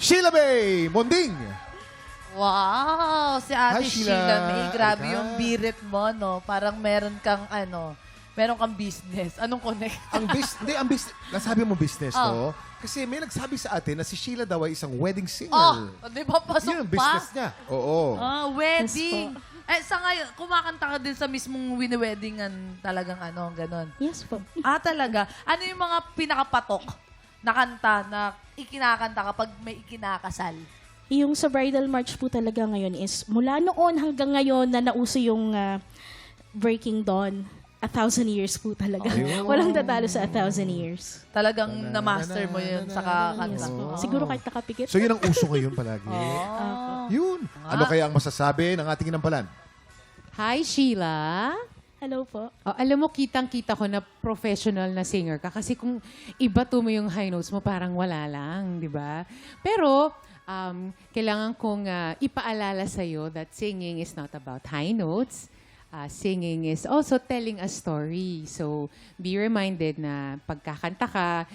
Sheila May Monding. Wow! Si Ate Hi, Sheila Sheila. May. Grabe Hi. yung birit mo, no? Parang meron kang business. Anong connect? Ang business, nasabi mo business, Oh. no? Kasi may nagsabi sa atin na si Sheila daw ay isang wedding singer. Oh! Di ba pasok Yun ang pa? business niya. Oo. Wedding. Sa ngayon, kumakanta ka din sa mismong wini-weddingan talagang ganon. Yes po. Talaga. Ano yung mga pinakapatok na kanta na ikinakanta kapag may ikinakasal? Yung sa bridal march po talaga ngayon is mula noon hanggang ngayon na nauso yung Breaking Dawn. 1,000 years po talaga. Ayun. Walang tatalo sa 1,000 years. Talagang na-master mo yun sa kakanta. Yes po. Oh. Siguro kahit nakapikit. So yun ang uso ngayon palagi. Yun. Ano kaya ang masasabi ng ating inampalan? Hi, Sheila. Hello po. Oh, alam mo, kitang-kita ko na professional na singer ka. Kasi kung ibato mo yung high notes mo, parang wala lang, di ba? Pero, kailangan kong ipaalala sa'yo that singing is not about high notes. Singing is also telling a story. So, be reminded na pagkakanta ka,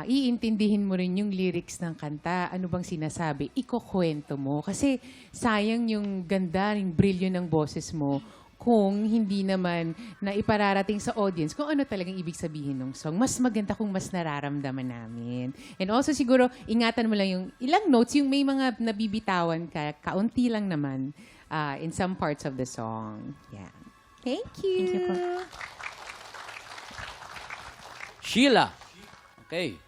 iintindihin mo rin yung lyrics ng kanta. Ano bang sinasabi? Ikukwento mo. Kasi sayang yung ganda, yung brilyo ng boses mo kung hindi naman na ipararating sa audience kung ano talagang ibig sabihin ng song. Mas maganda kung mas nararamdaman namin. And also siguro, ingatan mo lang yung ilang notes, yung may mga nabibitawan ka, kaunti lang naman in some parts of the song. Yeah. Thank you. Thank you po. Sheila. Okay.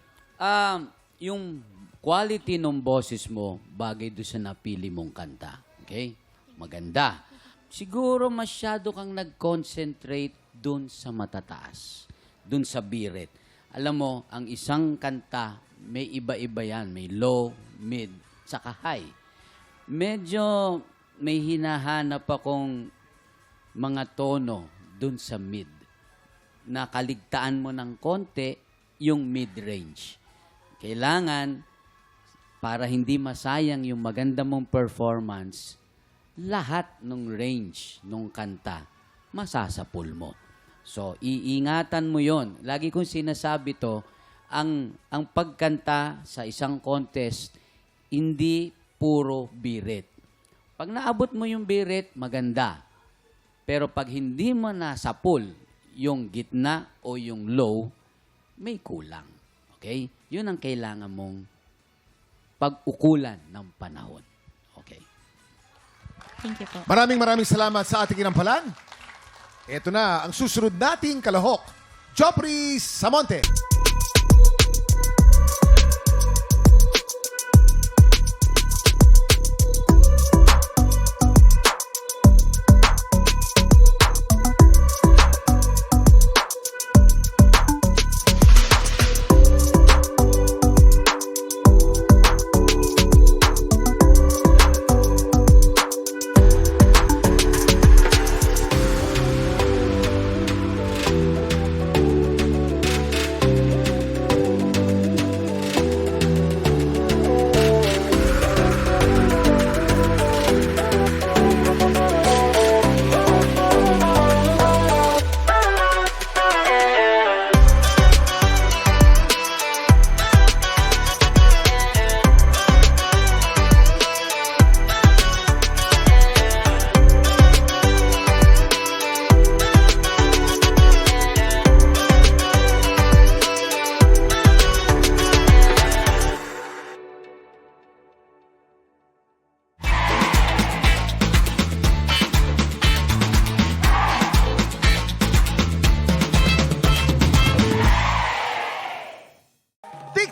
Yung quality ng boses mo, bagay doon sa napili mong kanta. Okay? Maganda. Siguro masyado kang nag-concentrate doon sa matataas. Doon sa birit. Alam mo, ang isang kanta, may iba-iba yan. May low, mid, saka high. Medyo may hinahanap akong mga tono doon sa mid. Nakaligtaan mo ng konti yung mid-range. Kailangan, para hindi masayang yung maganda mong performance, lahat ng range ng kanta, masasapul mo. So, iingatan mo yon. Lagi kong sinasabi to, ang pagkanta sa isang contest, hindi puro birit. Pag naabot mo yung birit, maganda. Pero pag hindi mo nasapul yung gitna o yung low, may kulang. Okay? Yun ang kailangan mong pag-ukulan ng panahon. Okay? Thank you po. Maraming salamat sa ating inampalan. Ito na ang susunod nating kalahok. Jopri Samonte.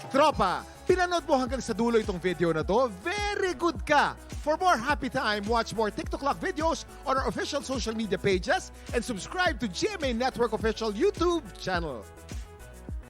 Tropa, pinanood mo hanggang sa dulo itong video na to, very good ka! For more happy time, watch more TikTok Clock videos on our official social media pages and subscribe to GMA Network official YouTube channel.